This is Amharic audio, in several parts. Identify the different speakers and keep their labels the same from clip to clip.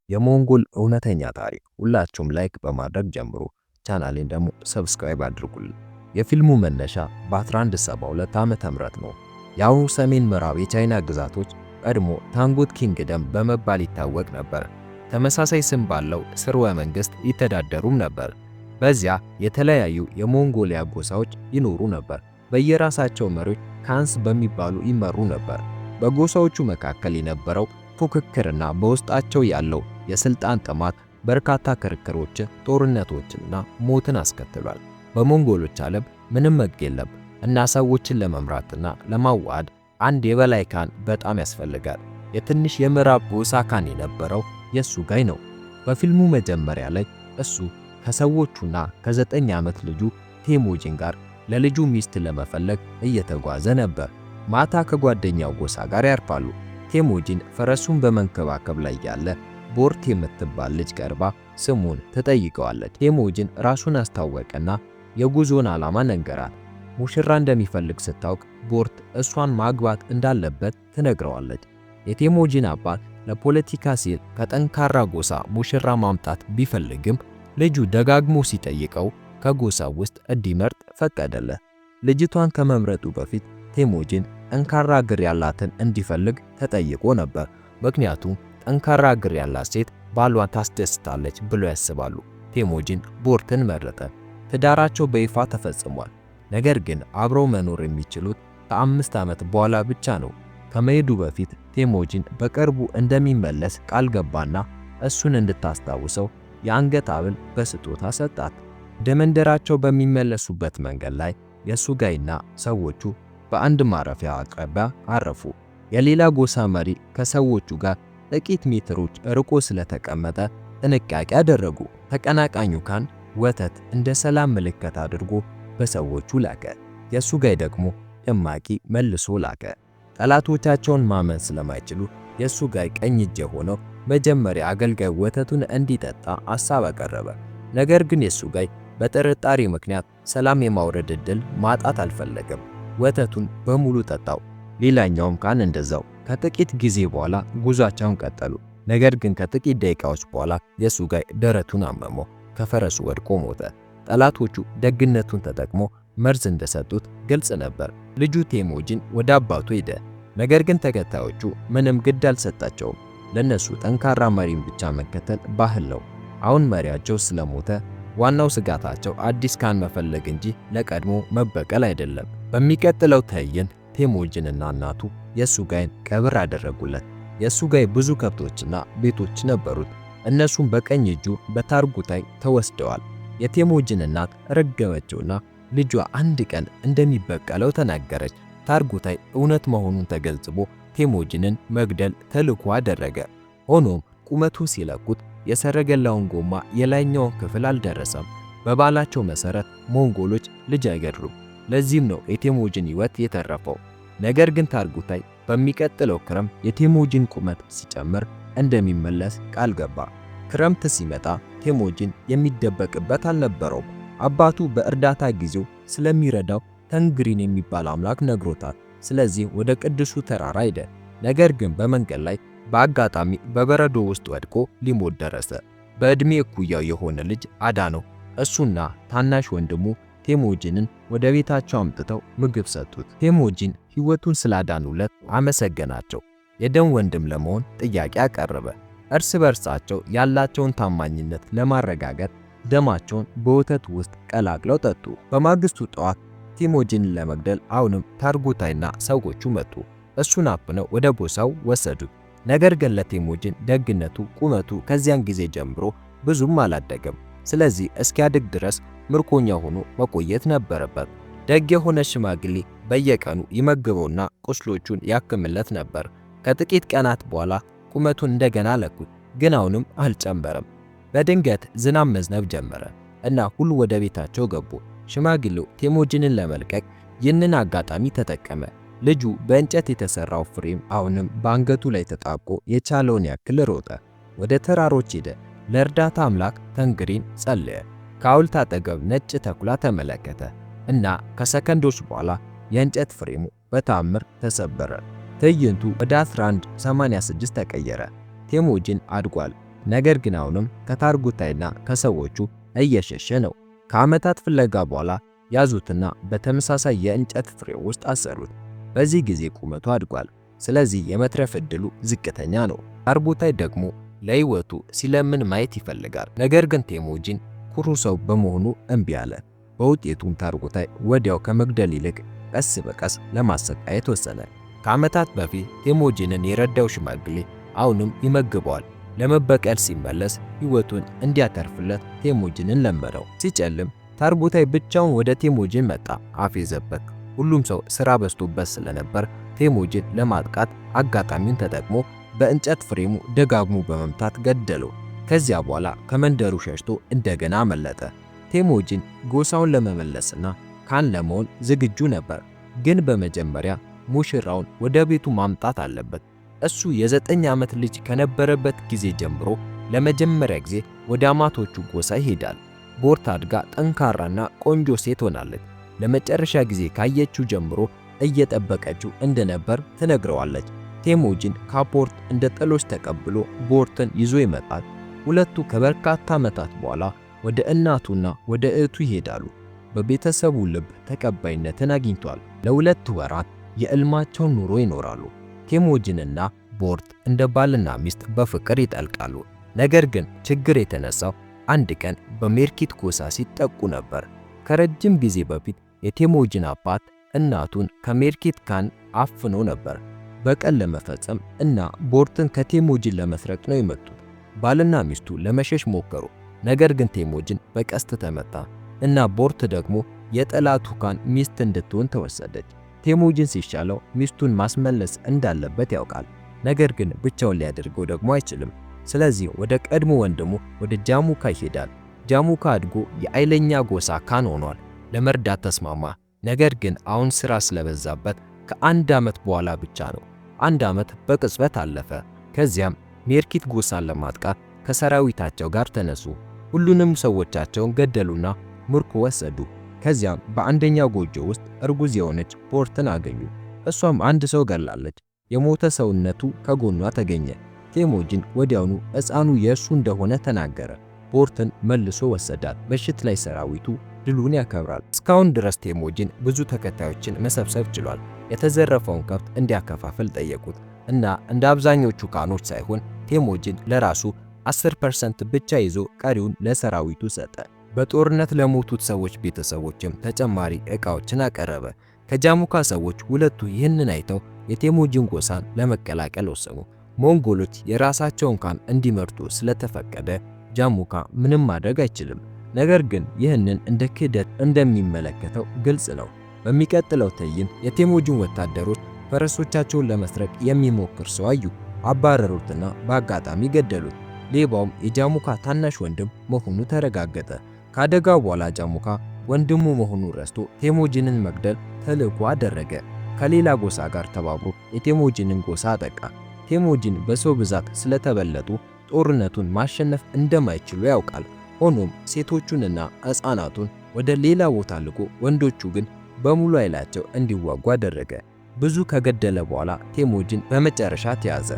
Speaker 1: የሞንጎል እውነተኛ ታሪክ። ሁላችሁም ላይክ በማድረግ ጀምሩ። ቻናሌን ደግሞ ሰብስክራይብ አድርጉልኝ። የፊልሙ መነሻ በ1172 ዓመተ ምህረት ነው። የአሁኑ ሰሜን ምዕራብ የቻይና ግዛቶች ቀድሞ ታንጉት ኪንግደም በመባል ይታወቅ ነበር። ተመሳሳይ ስም ባለው ስርወ መንግስት ይተዳደሩም ነበር። በዚያ የተለያዩ የሞንጎሊያ ጎሳዎች ይኖሩ ነበር። በየራሳቸው መሪዎች ካንስ በሚባሉ ይመሩ ነበር። በጎሳዎቹ መካከል የነበረው ፉክክርና በውስጣቸው ያለው የስልጣን ጥማት በርካታ ክርክሮችን፣ ጦርነቶችንና ሞትን አስከትሏል። በሞንጎሎች ዓለም ምንም ሕግ የለም እና ሰዎችን ለመምራትና ለማዋሃድ አንድ የበላይ ካህን በጣም ያስፈልጋል። የትንሽ የምዕራብ ጎሳ ካህን የነበረው የሱጋይ ነው። በፊልሙ መጀመሪያ ላይ እሱ ከሰዎቹና ከ9 ዓመት ልጁ ቴሞጂን ጋር ለልጁ ሚስት ለመፈለግ እየተጓዘ ነበር። ማታ ከጓደኛው ጎሳ ጋር ያርፋሉ። ቴሞጂን ፈረሱን በመንከባከብ ላይ ያለ ቦርት የምትባል ልጅ ቀርባ ስሙን ትጠይቀዋለች። ቴሞጂን ራሱን አስታወቀና የጉዞን ዓላማ ነገራት። ሙሽራ እንደሚፈልግ ስታውቅ ቦርት እሷን ማግባት እንዳለበት ትነግረዋለች። የቴሞጂን አባት ለፖለቲካ ሲል ከጠንካራ ጎሳ ሙሽራ ማምጣት ቢፈልግም ልጁ ደጋግሞ ሲጠይቀው ከጎሳው ውስጥ እንዲመርጥ ፈቀደለት። ልጅቷን ከመምረጡ በፊት ቴሞጂን ጠንካራ እግር ያላትን እንዲፈልግ ተጠይቆ ነበር። ምክንያቱም ጠንካራ እግር ያላት ሴት ባሏን ታስደስታለች ብሎ ያስባሉ። ቴሞጂን ቦርትን መረጠ። ትዳራቸው በይፋ ተፈጽሟል። ነገር ግን አብረው መኖር የሚችሉት ከ5 ዓመት በኋላ ብቻ ነው። ከመሄዱ በፊት ቴሞጂን በቅርቡ እንደሚመለስ ቃል ገባና እሱን እንድታስታውሰው የአንገት ሐብል በስጦታ ሰጣት። ወደ መንደራቸው በሚመለሱበት መንገድ ላይ የሱጋይና ሰዎቹ በአንድ ማረፊያ አቅራቢያ አረፉ። የሌላ ጎሳ መሪ ከሰዎቹ ጋር ጥቂት ሜትሮች ርቆ ስለተቀመጠ ጥንቃቄ አደረጉ። ተቀናቃኙ ካህን ወተት እንደ ሰላም ምልክት አድርጎ በሰዎቹ ላከ። የሱጋይ ደግሞ ጭማቂ መልሶ ላከ። ጠላቶቻቸውን ማመን ስለማይችሉ የሱጋይ ቀኝ እጅ የሆነው መጀመሪያ አገልጋይ ወተቱን እንዲጠጣ ሐሳብ አቀረበ። ነገር ግን የሱጋይ በጥርጣሬ ምክንያት ሰላም የማውረድ ዕድል ማጣት አልፈለገም። ወተቱን በሙሉ ጠጣው። ሌላኛውም ካህን እንደዛው። ከጥቂት ጊዜ በኋላ ጉዟቸውን ቀጠሉ። ነገር ግን ከጥቂት ደቂቃዎች በኋላ የሱጋይ ደረቱን አመመው፣ ከፈረሱ ወድቆ ሞተ። ጠላቶቹ ደግነቱን ተጠቅሞ መርዝ እንደሰጡት ግልጽ ነበር። ልጁ ቴሞጂን ወደ አባቱ ሄደ። ነገር ግን ተከታዮቹ ምንም ግድ አልሰጣቸውም። ለነሱ ጠንካራ መሪን ብቻ መከተል ባህል ነው። አሁን መሪያቸው ስለሞተ ዋናው ስጋታቸው አዲስ ካህን መፈለግ እንጂ ለቀድሞ መበቀል አይደለም። በሚቀጥለው ትዕይንት ቴሞጂንና እናቱ የሱጋይን ቀብር አደረጉለት። የሱጋይ ብዙ ከብቶችና ቤቶች ነበሩት። እነሱም በቀኝ እጁ በታርጉታይ ተወስደዋል። የቴሞጂን እናት ረገመችውና ልጇ አንድ ቀን እንደሚበቀለው ተናገረች። ታርጉታይ እውነት መሆኑን ተገንዝቦ ቴሞጂንን መግደል ተልዕኮ አደረገ። ሆኖም ቁመቱን ሲለኩት የሰረገላውን ጎማ የላይኛውን ክፍል አልደረሰም። በባላቸው መሰረት ሞንጎሎች ልጅ አይገድሉም። ለዚህም ነው የቴሞጂን ሕይወት የተረፈው። ነገር ግን ታርጉታይ በሚቀጥለው ክረምት የቴሞጂን ቁመት ሲጨምር እንደሚመለስ ቃል ገባ። ክረምት ሲመጣ ቴሞጂን የሚደበቅበት አልነበረውም። አባቱ በእርዳታ ጊዜው ስለሚረዳው ተንግሪን የሚባል አምላክ ነግሮታል። ስለዚህ ወደ ቅዱሱ ተራራ ሄደ። ነገር ግን በመንገድ ላይ በአጋጣሚ በበረዶ ውስጥ ወድቆ ሊሞት ደረሰ። በዕድሜ እኩያው የሆነ ልጅ አዳነው። እሱና ታናሽ ወንድሙ ቴሞጂንን ወደ ቤታቸው አምጥተው ምግብ ሰጡት። ቴሞጂን ሕይወቱን ስላዳኑለት አመሰገናቸው። የደም ወንድም ለመሆን ጥያቄ አቀረበ። እርስ በርሳቸው ያላቸውን ታማኝነት ለማረጋገጥ ደማቸውን በወተት ውስጥ ቀላቅለው ጠጡ። በማግስቱ ጠዋት ቴሞጂንን ለመግደል አሁንም ታርጉታይና ሰዎቹ መጡ። እሱን አፍነው ወደ ጎሳው ወሰዱት። ነገር ግን ለቴሞጂን ደግነቱ፣ ቁመቱ ከዚያን ጊዜ ጀምሮ ብዙም አላደገም። ስለዚህ እስኪያድግ ድረስ ምርኮኛ ሆኖ መቆየት ነበረበት። ደግ የሆነ ሽማግሌ በየቀኑ ይመግበውና ቁስሎቹን ያክምለት ነበር። ከጥቂት ቀናት በኋላ ቁመቱን እንደገና ለኩት፣ ግን አሁንም አልጨመረም። በድንገት ዝናብ መዝነብ ጀመረ እና ሁሉ ወደ ቤታቸው ገቡ። ሽማግሌው ቴሞጂንን ለመልቀቅ ይህንን አጋጣሚ ተጠቀመ። ልጁ በእንጨት የተሰራው ፍሬም አሁንም በአንገቱ ላይ ተጣብቆ የቻለውን ያክል ሮጠ። ወደ ተራሮች ሄደ። ለእርዳታ አምላክ ተንግሪን ጸለየ። ከሐውልት አጠገብ ነጭ ተኩላ ተመለከተ እና ከሰከንዶች በኋላ የእንጨት ፍሬሙ በታምር ተሰበረ። ትዕይንቱ ወደ 1186 ተቀየረ። ቴሞጂን አድጓል። ነገር ግን አሁንም ከታርጉታይና ከሰዎቹ እየሸሸ ነው። ከዓመታት ፍለጋ በኋላ ያዙትና በተመሳሳይ የእንጨት ፍሬም ውስጥ አሰሩት። በዚህ ጊዜ ቁመቱ አድጓል፣ ስለዚህ የመትረፍ ዕድሉ ዝቅተኛ ነው። ታርጉታይ ደግሞ ለሕይወቱ ሲለምን ማየት ይፈልጋል። ነገር ግን ቴሞጂን ኩሩ ሰው በመሆኑ እምቢ አለ። በውጤቱም ታርጉታይ ወዲያው ከመግደል ይልቅ ቀስ በቀስ ለማሰቃየት ወሰነ። ከዓመታት በፊት ቴሞጂንን የረዳው ሽማግሌ አሁንም ይመግበዋል። ለመበቀል ሲመለስ ሕይወቱን እንዲያተርፍለት ቴሞጂንን ለመነው። ሲጨልም ታርጉታይ ብቻውን ወደ ቴሞጂን መጣ። አፌዘበት። ሁሉም ሰው ሥራ በዝቶበት ስለነበር ቴሞጂን ለማጥቃት አጋጣሚውን ተጠቅሞ በእንጨት ፍሬሙ ደጋግሞ በመምታት ገደለው። ከዚያ በኋላ ከመንደሩ ሸሽቶ እንደገና አመለጠ። ቴሞጂን ጎሳውን ለመመለስና ካህን ለመሆን ዝግጁ ነበር። ግን በመጀመሪያ ሙሽራውን ወደ ቤቱ ማምጣት አለበት። እሱ የ9 ዓመት ልጅ ከነበረበት ጊዜ ጀምሮ ለመጀመሪያ ጊዜ ወደ አማቶቹ ጎሳ ይሄዳል። ቦርት አድጋ ጠንካራና ቆንጆ ሴት ሆናለች። ለመጨረሻ ጊዜ ካየችው ጀምሮ እየጠበቀችው እንደነበር ትነግረዋለች። ቴሞጂን ካፖርት እንደ ጥሎች ተቀብሎ ቦርትን ይዞ ይመጣል። ሁለቱ ከበርካታ ዓመታት በኋላ ወደ እናቱና ወደ እህቱ ይሄዳሉ። በቤተሰቡ ልብ ተቀባይነትን አግኝቷል። ለ2 ወራት የእልማቸውን ኑሮ ይኖራሉ። ቴሞጂንና ቦርት እንደ ባልና ሚስት በፍቅር ይጠልቃሉ። ነገር ግን ችግር የተነሳው አንድ ቀን በሜርኪት ጎሳ ሲጠቁ ነበር። ከረጅም ጊዜ በፊት የቴሞጂን አባት እናቱን ከሜርኪት ካህን አፍኖ ነበር። በቀል ለመፈጸም እና ቦርትን ከቴሞጂን ለመስረቅ ነው የመጡት። ባልና ሚስቱ ለመሸሽ ሞከሩ። ነገር ግን ቴሞጂን በቀስት ተመታ እና ቦርት ደግሞ የጠላቱ ካህን ሚስት እንድትሆን ተወሰደች። ቴሞጂን ሲሻለው ሚስቱን ማስመለስ እንዳለበት ያውቃል። ነገር ግን ብቻውን ሊያደርገው ደግሞ አይችልም። ስለዚህ ወደ ቀድሞ ወንድሙ ወደ ጃሙካ ይሄዳል። ጃሙካ አድጎ የኃይለኛ ጎሳ ካህን ሆኗል። ለመርዳት ተስማማ። ነገር ግን አሁን ሥራ ስለበዛበት ከ1 ዓመት በኋላ ብቻ ነው። 1 ዓመት በቅጽበት አለፈ። ከዚያም ሜርኪት ጎሳን ለማጥቃት ከሰራዊታቸው ጋር ተነሱ። ሁሉንም ሰዎቻቸውን ገደሉና ምርኮ ወሰዱ። ከዚያም በአንደኛው ጎጆ ውስጥ እርጉዝ የሆነች ቦርትን አገኙ። እሷም አንድ ሰው ገላለች። የሞተ ሰውነቱ ከጎኗ ተገኘ። ቴሞጂን ወዲያውኑ ሕፃኑ የእሱ እንደሆነ ተናገረ። ቦርትን መልሶ ወሰዳት። ምሽት ላይ ሰራዊቱ ድሉን ያከብራል። እስካሁን ድረስ ቴሞጂን ብዙ ተከታዮችን መሰብሰብ ችሏል። የተዘረፈውን ከብት እንዲያከፋፍል ጠየቁት እና እንደ አብዛኞቹ ካህኖች ሳይሆን ቴሞጂን ለራሱ 10% ብቻ ይዞ ቀሪውን ለሰራዊቱ ሰጠ። በጦርነት ለሞቱት ሰዎች ቤተሰቦችም ተጨማሪ ዕቃዎችን አቀረበ። ከጃሙካ ሰዎች ሁለቱ ይህንን አይተው የቴሞጂን ጎሳን ለመቀላቀል ወሰኑ። ሞንጎሎች የራሳቸውን ካህን እንዲመርጡ ስለተፈቀደ ጃሙካ ምንም ማድረግ አይችልም። ነገር ግን ይህንን እንደ ክህደት እንደሚመለከተው ግልጽ ነው። በሚቀጥለው ትዕይንት የቴሞጂን ወታደሮች ፈረሶቻቸውን ለመስረቅ የሚሞክር ሰው አዩ። አባረሩትና በአጋጣሚ ገደሉት። ሌባውም የጃሙካ ታናሽ ወንድም መሆኑ ተረጋገጠ። ከአደጋው በኋላ ጃሙካ ወንድሙ መሆኑን ረስቶ ቴሞጂንን መግደል ተልዕኮ አደረገ። ከሌላ ጎሳ ጋር ተባብሮ የቴሞጂንን ጎሳ አጠቃ። ቴሞጂን በሰው ብዛት ስለተበለጡ ጦርነቱን ማሸነፍ እንደማይችሉ ያውቃል። ሆኖም ሴቶቹንና ሕፃናቱን ወደ ሌላ ቦታ ልኮ ወንዶቹ ግን በሙሉ ኃይላቸው እንዲዋጉ አደረገ። ብዙ ከገደለ በኋላ ቴሞጂን በመጨረሻ ተያዘ።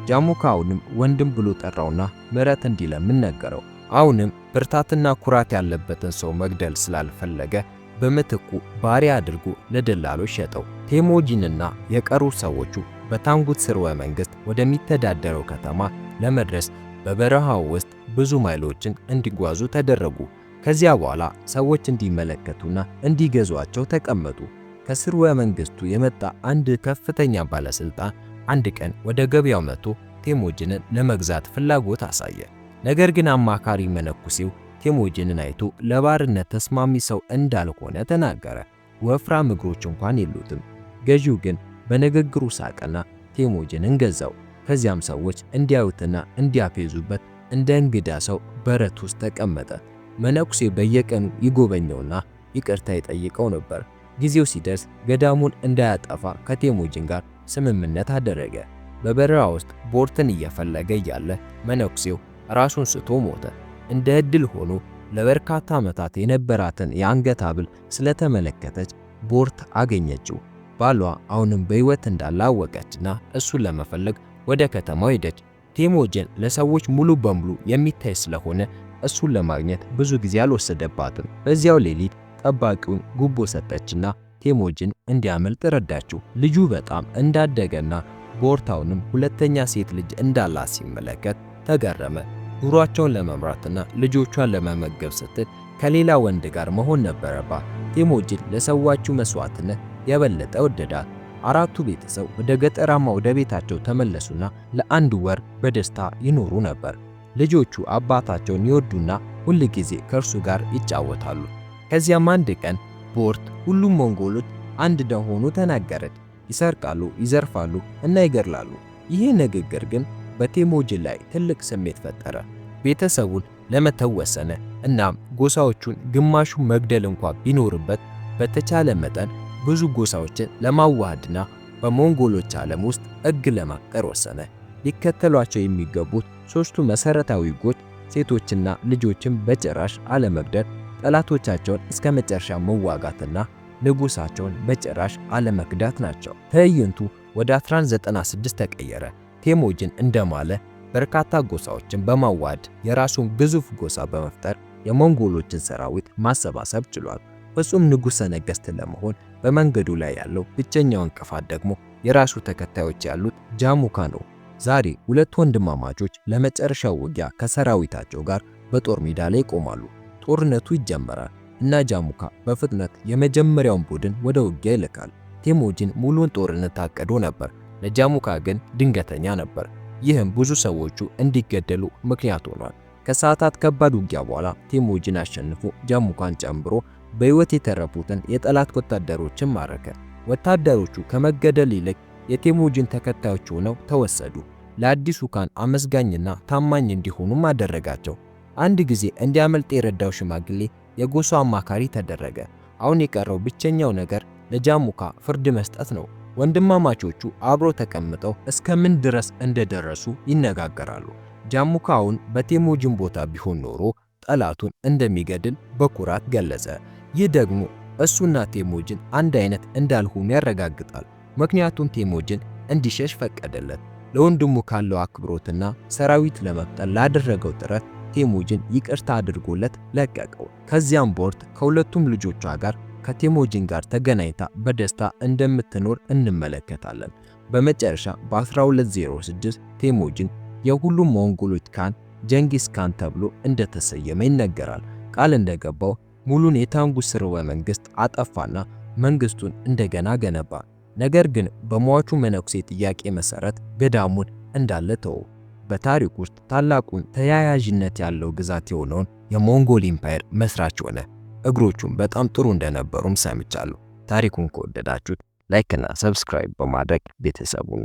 Speaker 1: ጃሙካ አሁንም ወንድም ብሎ ጠራውና ምሕረት እንዲለምን ነገረው። አሁንም ብርታትና ኩራት ያለበትን ሰው መግደል ስላልፈለገ በምትኩ ባሪያ አድርጎ ለደላሎች ሸጠው። ቴሞጂንና የቀሩት ሰዎቹ በታንጉት ስርወ መንግስት ወደሚተዳደረው ከተማ ለመድረስ በበረሃው ውስጥ ብዙ ማይሎችን እንዲጓዙ ተደረጉ። ከዚያ በኋላ ሰዎች እንዲመለከቱና እንዲገዟቸው ተቀመጡ። ከስርወ መንግስቱ የመጣ አንድ ከፍተኛ ባለስልጣን አንድ ቀን ወደ ገበያው መጥቶ ቴሞጂንን ለመግዛት ፍላጎት አሳየ። ነገር ግን አማካሪ መነኩሴው ቴሞጂንን አይቶ ለባርነት ተስማሚ ሰው እንዳልሆነ ተናገረ። ወፍራም እግሮች እንኳን የሉትም። ገዢው ግን በንግግሩ ሳቀና ቴሞጂንን ገዛው። ከዚያም ሰዎች እንዲያዩትና እንዲያፌዙበት እንደ እንግዳ ሰው በረት ውስጥ ተቀመጠ። መነኩሴ በየቀኑ ይጎበኘውና ይቅርታ ይጠይቀው ነበር። ጊዜው ሲደርስ ገዳሙን እንዳያጠፋ ከቴሞጂን ጋር ስምምነት አደረገ። በበረሃ ውስጥ ቦርትን እየፈለገ እያለ መነኩሴው ራሱን ስቶ ሞተ። እንደ ዕድል ሆኖ ለበርካታ ዓመታት የነበራትን የአንገት ሐብል ስለተመለከተች ቦርት አገኘችው። ባሏ አሁንም በሕይወት እንዳለ አወቀችና እሱን ለመፈለግ ወደ ከተማው ሄደች። ቴሞጂን ለሰዎች ሙሉ በሙሉ የሚታይ ስለሆነ እሱን ለማግኘት ብዙ ጊዜ አልወሰደባትም። በዚያው ሌሊት ጠባቂውን ጉቦ ሰጠችና ቴሞጂን እንዲያመልጥ ረዳችው። ልጁ በጣም እንዳደገና ቦርታውንም ሁለተኛ ሴት ልጅ እንዳላት ሲመለከት ተገረመ። ኑሯቸውን ለመምራትና ልጆቿን ለመመገብ ስትል ከሌላ ወንድ ጋር መሆን ነበረባት። ቴሞጂን ለሰዋችው መስዋዕትነት የበለጠ ወደዳት። አራቱ ቤተሰብ ወደ ገጠራማ ወደ ቤታቸው ተመለሱና ለአንድ ወር በደስታ ይኖሩ ነበር። ልጆቹ አባታቸውን ይወዱና ሁል ጊዜ ከእርሱ ጋር ይጫወታሉ። ከዚያም አንድ ቀን ቦርት ሁሉም ሞንጎሎች አንድ እንደሆኑ ተናገረች። ይሰርቃሉ፣ ይዘርፋሉ እና ይገድላሉ። ይህ ንግግር ግን በቴሞጂን ላይ ትልቅ ስሜት ፈጠረ። ቤተሰቡን ለመተው ወሰነ። እናም ጎሳዎቹን ግማሹ መግደል እንኳን ቢኖርበት በተቻለ መጠን ብዙ ጎሳዎችን ለማዋሃድና በሞንጎሎች ዓለም ውስጥ ሕግ ለማፍጠር ወሰነ። ሊከተሏቸው የሚገቡት ሶስቱ መሰረታዊ ሕጎች ሴቶችና ልጆችን በጭራሽ አለመግደል፣ ጠላቶቻቸውን እስከ መጨረሻ መዋጋትና ንጉሳቸውን በጭራሽ አለመክዳት ናቸው። ትዕይንቱ ወደ 1196 ተቀየረ። ቴሞጂን እንደማለ በርካታ ጎሳዎችን በማዋሃድ የራሱን ግዙፍ ጎሳ በመፍጠር የሞንጎሎችን ሰራዊት ማሰባሰብ ችሏል። ፍጹም ንጉሠ ነገሥት ለመሆን በመንገዱ ላይ ያለው ብቸኛው እንቅፋት ደግሞ የራሱ ተከታዮች ያሉት ጃሙካ ነው። ዛሬ ሁለት ወንድማማቾች ለመጨረሻው ውጊያ ከሰራዊታቸው ጋር በጦር ሜዳ ላይ ይቆማሉ። ጦርነቱ ይጀመራል እና ጃሙካ በፍጥነት የመጀመሪያውን ቡድን ወደ ውጊያ ይልካል። ቴሞጂን ሙሉን ጦርነት አቅዶ ነበር፣ ለጃሙካ ግን ድንገተኛ ነበር። ይህም ብዙ ሰዎቹ እንዲገደሉ ምክንያት ሆኗል። ከሰዓታት ከባድ ውጊያ በኋላ ቴሞጂን አሸንፎ ጃሙካን ጨምሮ በሕይወት የተረፉትን የጠላት ወታደሮችን ማረከ። ወታደሮቹ ከመገደል ይልቅ የቴሞጂን ተከታዮች ሆነው ተወሰዱ። ለአዲሱ ካን አመስጋኝና ታማኝ እንዲሆኑም አደረጋቸው። አንድ ጊዜ እንዲያመልጥ የረዳው ሽማግሌ የጎሳው አማካሪ ተደረገ። አሁን የቀረው ብቸኛው ነገር ለጃሙካ ፍርድ መስጠት ነው። ወንድማማቾቹ አብሮ ተቀምጠው እስከምን ድረስ እንደደረሱ ይነጋገራሉ። ጃሙካውን በቴሞጂን ቦታ ቢሆን ኖሮ ጠላቱን እንደሚገድል በኩራት ገለጸ። ይህ ደግሞ እሱና ቴሞጂን አንድ አይነት እንዳልሆኑ ያረጋግጣል። ምክንያቱም ቴሞጂን እንዲሸሽ ፈቀደለት። ለወንድሙ ካለው አክብሮትና ሰራዊት ለመፍጠር ላደረገው ጥረት ቴሞጂን ይቅርታ አድርጎለት ለቀቀው። ከዚያም ቦርት ከሁለቱም ልጆቿ ጋር ከቴሞጂን ጋር ተገናኝታ በደስታ እንደምትኖር እንመለከታለን። በመጨረሻ በ1206 ቴሞጂን የሁሉም ሞንጎሎች ካን ጀንጊስ ካን ተብሎ እንደተሰየመ ይነገራል። ቃል እንደገባው ሙሉን የታንጉስ ስርወ መንግስት አጠፋና መንግስቱን እንደገና ገነባ። ነገር ግን በሟቹ መነኩሴ ጥያቄ መሰረት ገዳሙን እንዳለ ተወ። በታሪክ ውስጥ ታላቁን ተያያዥነት ያለው ግዛት የሆነውን የሞንጎል ኢምፓየር መስራች ሆነ። እግሮቹም በጣም ጥሩ እንደነበሩም ሰምቻለሁ። ታሪኩን ከወደዳችሁት ላይክ እና ሰብስክራይብ በማድረግ ቤተሰቡን